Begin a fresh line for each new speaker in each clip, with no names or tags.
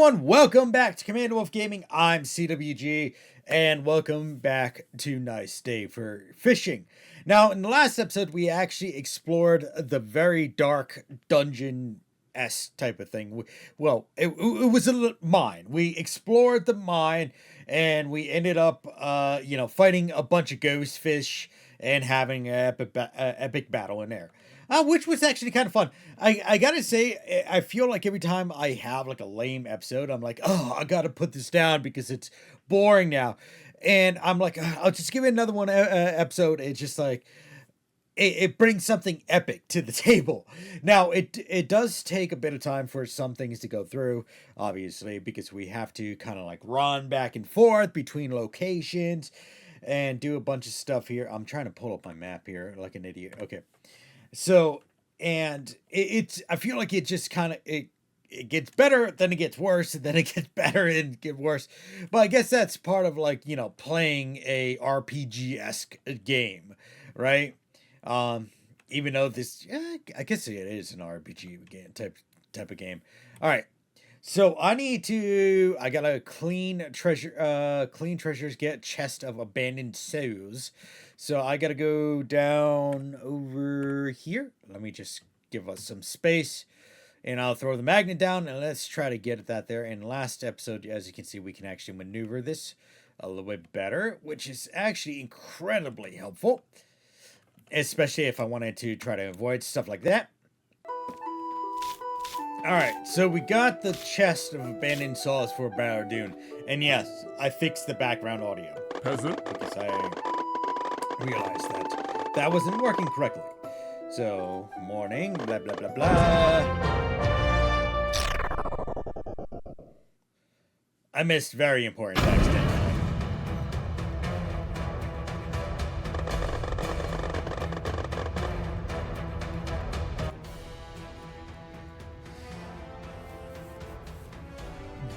everyone, welcome back to Commander Wolf Gaming. I'm CWG, and welcome back to Nice Day for Fishing. Now, in the last episode, we actually explored the very dark dungeon-esque type of thing. Well, it was a mine. We explored the mine, and we ended up, fighting a bunch of ghost fish and having an epic battle in there. Which was actually kind of fun. I gotta say, I feel like every time I have like a lame episode, I'm like, oh, I gotta put this down because it's boring now. And I'm like, I'll just give it another one episode. It's just like, it brings something epic to the table. Now, it does take a bit of time for some things to go through, obviously, because we have to kind of like run back and forth between locations and do a bunch of stuff here. I'm trying to pull up my map here like an idiot. Okay. So, and it's, I feel like it just kind of, it gets better, then it gets worse, and then it gets better and get worse. But I guess that's part of like, playing a RPG-esque game, right? Even though this, I guess it is an RPG game, type of game. All right. So I gotta clean treasures, get chest of abandoned souls. So I gotta go down over here. Let me just give us some space and I'll throw the magnet down and let's try to get that there. In last episode, as you can see, we can actually maneuver this a little bit better, which is actually incredibly helpful, especially if I wanted to try to avoid stuff like that. Alright, so we got the chest of abandoned souls for Baradun. And yes, I fixed the background audio.
Peasant?
Because I realized that wasn't working correctly. So, morning, blah, blah, blah, blah. I missed very important text.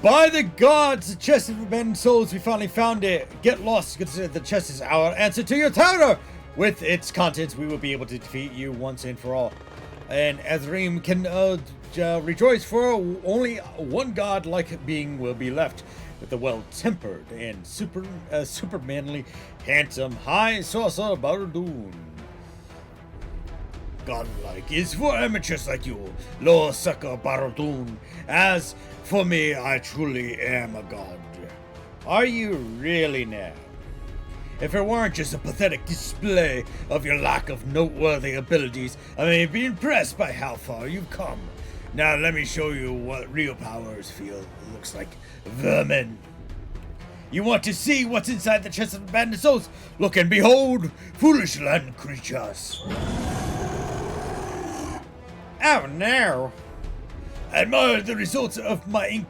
By the gods, the chest of abandoned souls, we finally found it. Get lost, consider the chest is our answer to your terror. With its contents, we will be able to defeat you once and for all. And Azrim can rejoice, for only one god-like being will be left, with the well-tempered and supermanly, handsome, high saucer Baradun. Godlike is for amateurs like you, low sucker Baradun. As for me, I truly am a god. Are you really now? If it weren't just a pathetic display of your lack of noteworthy abilities, I may be impressed by how far you've come. Now let me show you what real powers looks like. Vermin. You want to see what's inside the chest of abandoned souls? Look and behold, foolish land creatures. Oh no! Admire the results of my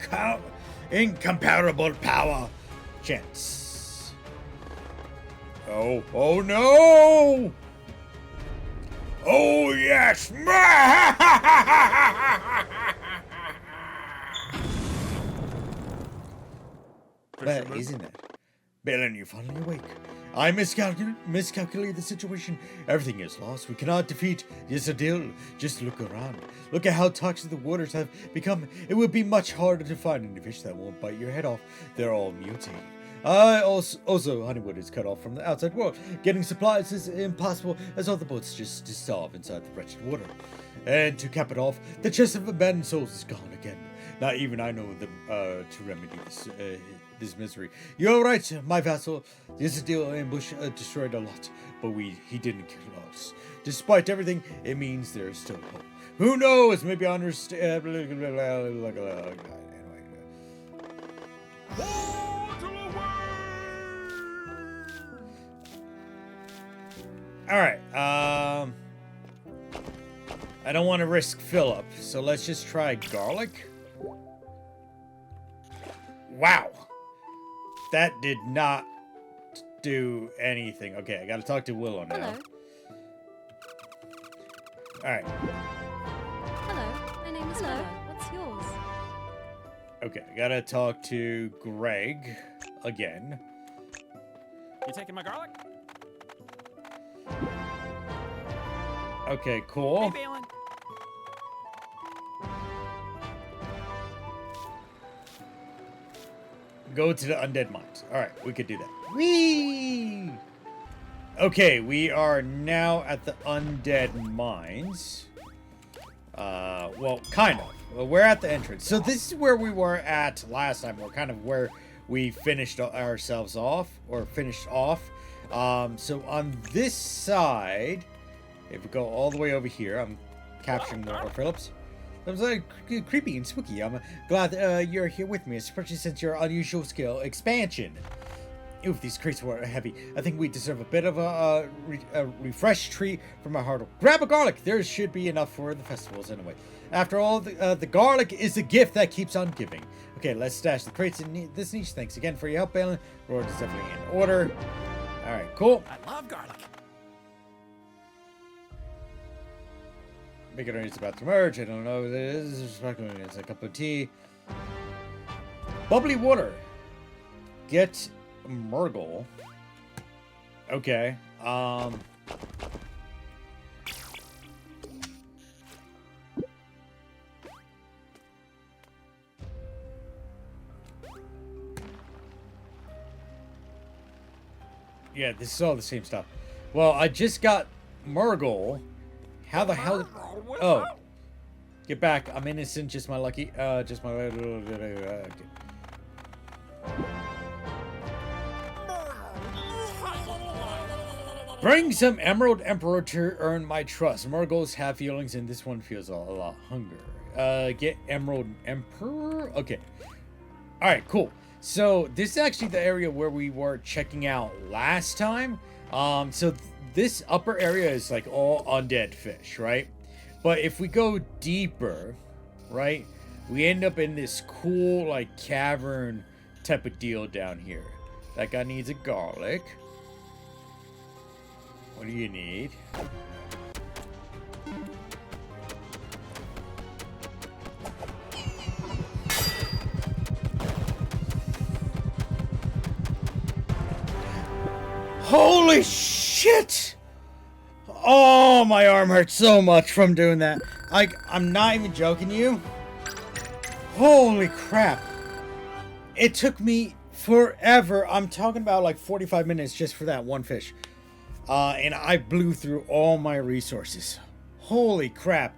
incomparable power. Chance. Oh no! Oh yes! But isn't it? Balin, you finally awake. I miscalculated the situation. Everything is lost. We cannot defeat Yzadil. Just look around. Look at how toxic the waters have become. It would be much harder to find any fish that won't bite your head off. They're all mutating. Also, Honeywood is cut off from the outside world. Getting supplies is impossible, as all the boats just dissolve inside the wretched water. And to cap it off, the chest of abandoned souls is gone again. Not even I know to remedy this misery. You're right, my vassal. This deal ambush destroyed a lot, but he didn't kill us. Despite everything, it means there is still hope. Who knows? Maybe I understand. Anyway. All right. I don't want to risk Philip, so let's just try garlic. Wow. That did not do anything. Okay, I gotta talk to Willow now.
Hello.
Alright.
Hello, my name is Willow. What's yours?
Okay, I gotta talk to Greg again.
You taking my garlic?
Okay, cool.
Hey, Balin.
Go to the undead mines. All right, we could do that. Whee! Okay, we are now at the undead mines. Well, kind of. Well, we're at the entrance. So this is where we were at last time. We're kind of where we finished ourselves off, or finished off. So on this side, if we go all the way over here, I'm capturing more Phillips. It was like creepy and spooky. I'm glad you're here with me, especially since your unusual skill expansion. Oof, these crates were heavy. I think we deserve a bit of a refresh treat from our heart. Grab a garlic. There should be enough for the festivals anyway. After all, the garlic is the gift that keeps on giving. Okay, let's stash the crates in this niche. Thanks again for your help, Balin. Road is definitely in order. All right, cool.
I love garlic.
Beginner is about to merge. I don't know what it is. It's a cup of tea. Bubbly water. Get Murgle. Okay. Yeah, this is all the same stuff. Well, I just got Murgle. How the hell? Oh, get back! I'm innocent. Just my lucky. Just my. Bring some Emerald Emperor to earn my trust. Murgles have feelings, and this one feels a lot hunger. Get Emerald Emperor. Okay. All right. Cool. So this is actually the area where we were checking out last time. So this upper area is like all undead fish, right? But if we go deeper, right, we end up in this cool like cavern type of deal down here. That guy needs a garlic. What do you need? Holy shit! Oh, my arm hurts so much from doing that. I'm not even joking you. Holy crap. It took me forever. I'm talking about like 45 minutes just for that one fish. And I blew through all my resources. Holy crap.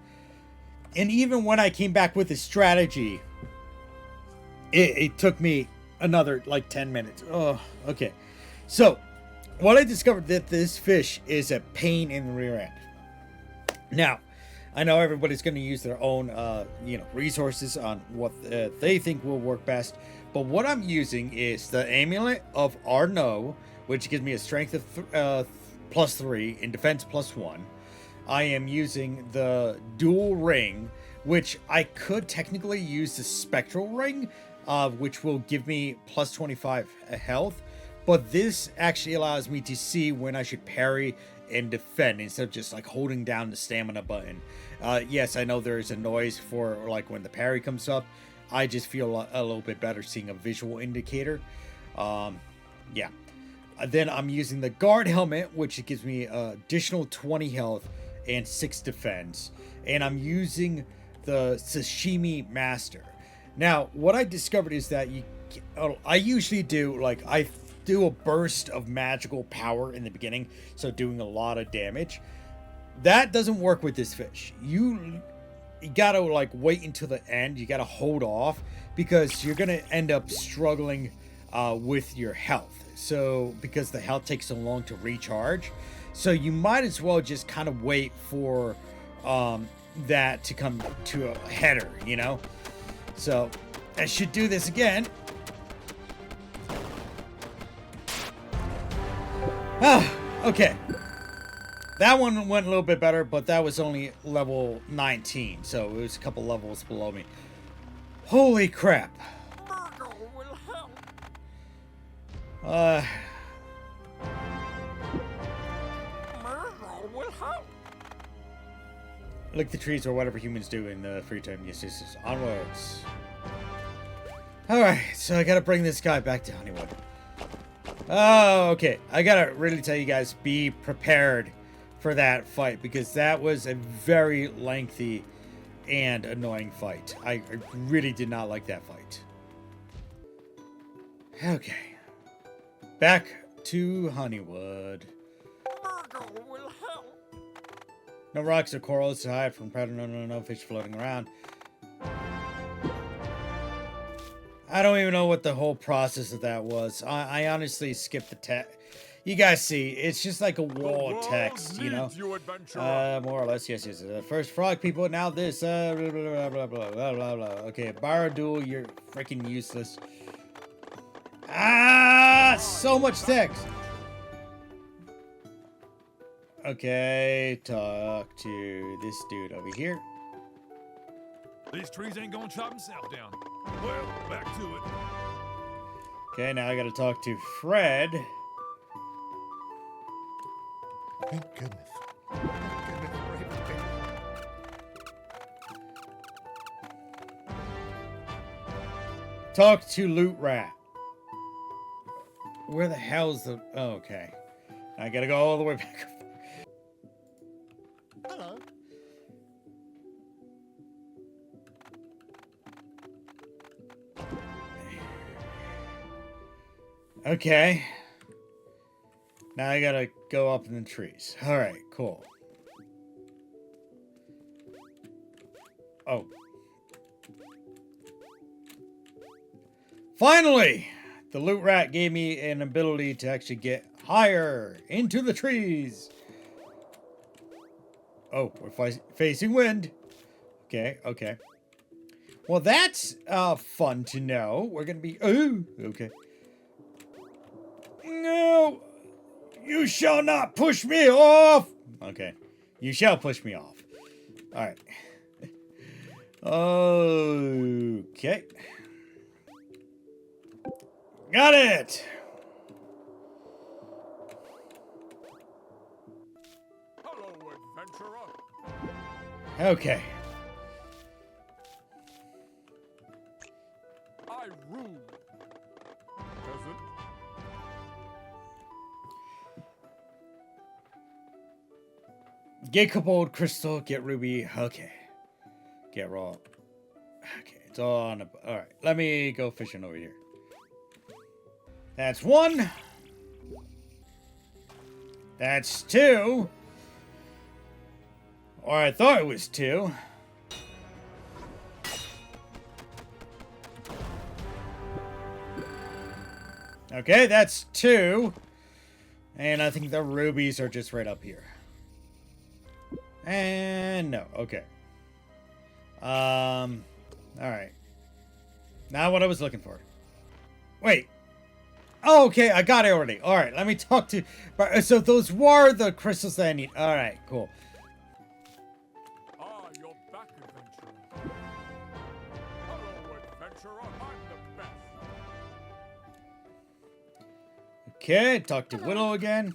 And even when I came back with a strategy, it took me another like 10 minutes. Oh, okay. So, what I discovered that this fish is a pain in the rear end. Now, I know everybody's going to use their own, resources on what they think will work best. But what I'm using is the Amulet of Arno, which gives me a strength of +3 and defense +1. I am using the dual ring, which I could technically use the spectral ring, which will give me +25 health. But this actually allows me to see when I should parry and defend instead of just like holding down the stamina button. Yes, I know there's a noise for like when the parry comes up. I just feel a little bit better seeing a visual indicator. Yeah. Then I'm using the guard helmet, which gives me additional 20 health and 6 defense. And I'm using the sashimi master. Now, what I discovered is that I usually do like I do a burst of magical power in the beginning, so doing a lot of damage. That doesn't work with this fish. You gotta like wait until the end. You gotta hold off because you're gonna end up struggling with your health. So because the health takes so long to recharge, so you might as well just kind of wait for that to come to a header, you know. So I should do this again. Okay. That one went a little bit better, but that was only level 19, so it was a couple levels below me. Holy crap. Lick the trees or whatever humans do in the free time. Yes. Onwards. Alright, so I gotta bring this guy back to Honeywood. Oh, okay. I gotta really tell you guys, be prepared for that fight, because that was a very lengthy and annoying fight. I really did not like that fight. Okay. Back to Honeywood.
Murgle will help.
No rocks or corals to hide from predator. No fish floating around. I don't even know what the whole process of that was. I honestly skipped the text. You guys see, it's just like a wall of text, you know? More or less, yes. First frog people, now this, blah, blah, blah, blah, blah, blah, blah. Okay, Baradul, you're freaking useless. Ah, so much text. Okay, talk to this dude over here.
These trees ain't gonna chop themselves down. Well, back to it.
Okay, now I gotta talk to Fred.
Thank goodness. Thank goodness for everything.
Talk to Loot Rat. Where the hell's the... Oh, okay. I gotta go all the way back.
Hello.
Okay. Now I gotta go up in the trees. Alright, cool. Oh. Finally! The Loot Rat gave me an ability to actually get higher into the trees. Oh, we're facing wind. Okay, okay. Well, that's fun to know. We're gonna be... Oh, okay. No! You shall not push me off! Okay. You shall push me off. Alright. Okay. Got it!
Hello, adventurer.
Okay.
I rule. Peasant.
Get Kobold Crystal, get Ruby. Okay. Get Raw. Okay, it's all on a... Alright, let me go fishing over here. That's one. That's two. Or I thought it was two. Okay, that's two. And I think the rubies are just right up here. And no, okay. Alright. Now what I was looking for. Wait. Oh, okay, I got it already. Alright, let me talk to... So those were the crystals that I need. Alright, cool.
Ah, you're back, adventurer. Hello, adventurer. I'm the best.
Okay, talk to Willow again.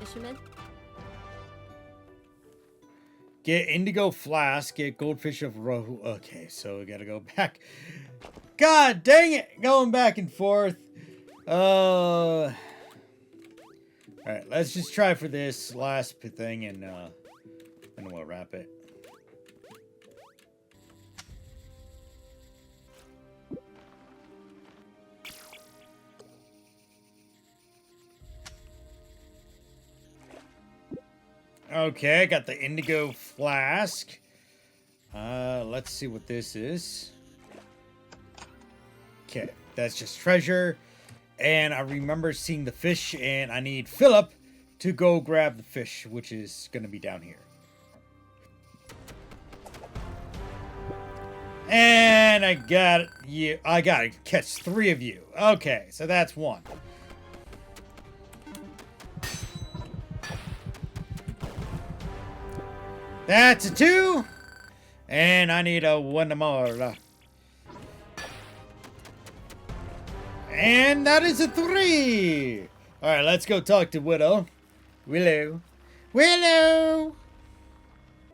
Fisherman.
Get Indigo Flask, get Goldfish of Rohu. Okay, so we gotta go back. God dang it! Going back and forth. Alright, let's just try for this last thing and then we'll wrap it. Okay, got the Indigo Flask. Let's see what this is. Okay, that's just treasure. And I remember seeing the fish, and I need Philip to go grab the fish, which is going to be down here. And I got you. I got to catch 3 of you. Okay, so that's 1. That's a 2. And I need a 1 more. And that is a 3. All right, let's go talk to Willow. Willow. Willow.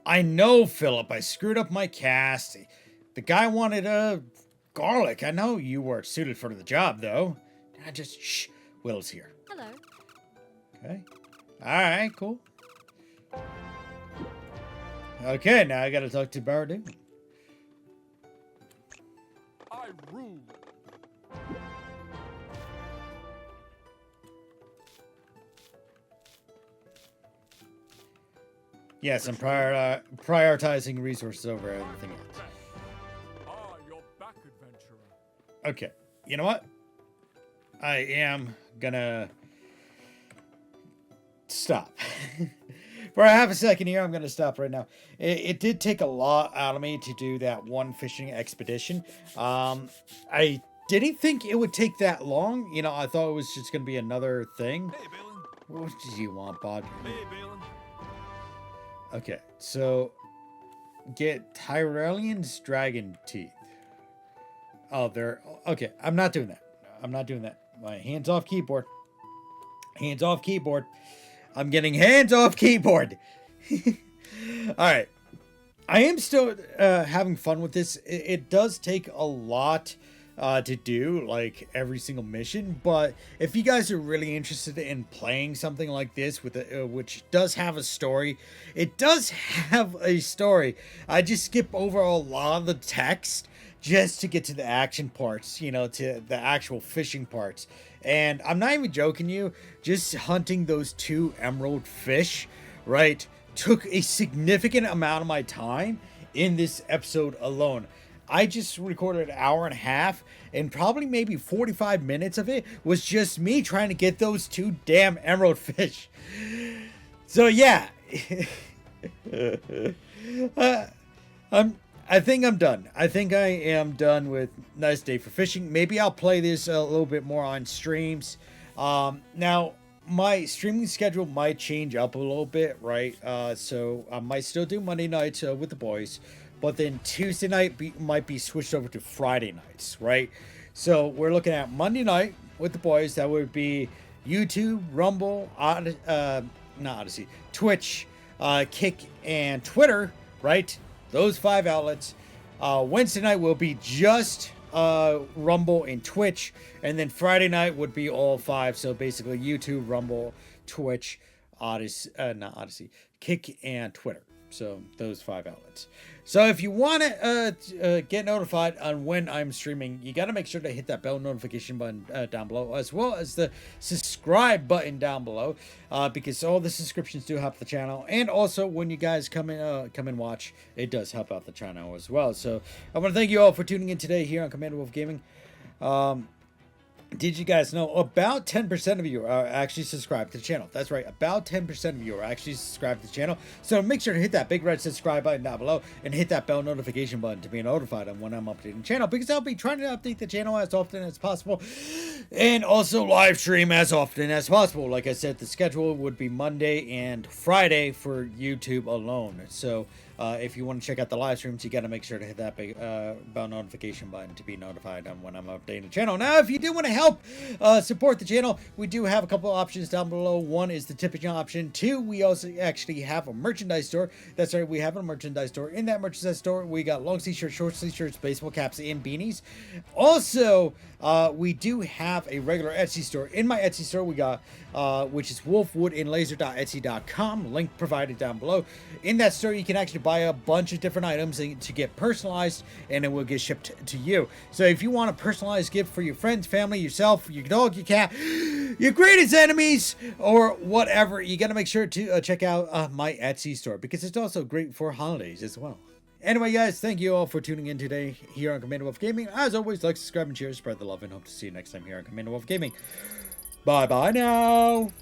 I know, Philip. I screwed up my cast. The guy wanted a garlic. I know you were suited for the job, though. I just... Shh. Willow's here.
Hello.
Okay. All right, cool. Okay, now I gotta talk to Baradoo.
I rule.
Yes, I'm prioritizing resources over everything else.
Ah, you're back, adventurer.
Okay, you know what? I am gonna stop. For a half a second here, I'm gonna stop right now. It did take a lot out of me to do that one fishing expedition. I didn't think it would take that long. You know, I thought it was just gonna be another thing.
Hey, Balin.
What did you want, bud?
Hey, Balin.
Okay, so get Tyrellian's dragon teeth. Oh, they're okay. I'm not doing that. I'm not doing that. My hands off keyboard. Hands off keyboard. I'm getting hands off keyboard. All right. I am still having fun with this. It does take a lot to do, like every single mission. But if you guys are really interested in playing something like this, with which does have a story, it does have a story. I just skip over a lot of the text just to get to the action parts, you know, to the actual fishing parts. And I'm not even joking you, just hunting those 2 emerald fish, right, took a significant amount of my time in this episode alone. I just recorded an hour and a half, and probably maybe 45 minutes of it was just me trying to get those 2 damn emerald fish. So yeah, I think I'm done. I think I am done with Nice Day for Fishing. Maybe I'll play this a little bit more on streams. Now, my streaming schedule might change up a little bit, right? So I might still do Monday nights with the boys, but then Tuesday night might be switched over to Friday nights, right? So we're looking at Monday night with the boys. That would be YouTube, Rumble, not Odyssey, Twitch, Kick, and Twitter, right? Those 5 outlets. Wednesday night will be just Rumble and Twitch, and then Friday night would be all 5. So basically YouTube, Rumble, Twitch, Odyssey, not Odyssey, Kick, and Twitter. So those 5 outlets. So if you want to get notified on when I'm streaming, you got to make sure to hit that bell notification button down below, as well as the subscribe button down below, because all the subscriptions do help the channel. And also, when you guys come and watch, it does help out the channel as well. So I want to thank you all for tuning in today here on Commander Wolf Gaming. Did you guys know about 10% of you are actually subscribed to the channel? That's right, about 10% of you are actually subscribed to the channel. So make sure to hit that big red subscribe button down below and hit that bell notification button to be notified on when I'm updating the channel, because I'll be trying to update the channel as often as possible and also live stream as often as possible. Like I said, the schedule would be Monday and Friday for YouTube alone. So if you want to check out the live streams, you got to make sure to hit that big bell notification button to be notified on when I'm updating the channel. Now, if you do want to help support the channel, we do have a couple of options down below. One is the tipping option. 2, we also actually have a merchandise store. That's right, we have a merchandise store. In that merchandise store, we got long sleeve shirts, short sleeve shirts, baseball caps, and beanies. Also, we do have a regular Etsy store. In my Etsy store, we got which is wolfwoodandlaser.etsy.com, link provided down below. In that store, you can actually buy a bunch of different items to get personalized, and it will get shipped to you. So if you want a personalized gift for your friends, family, yourself, your dog, your cat, your greatest enemies, or whatever, you got to make sure to check out my Etsy store, because it's also great for holidays as well. Anyway, guys, thank you all for tuning in today here on Commander Wolf Gaming. As always, like, subscribe, and share, spread the love, and hope to see you next time here on Commander Wolf Gaming. Bye-bye now.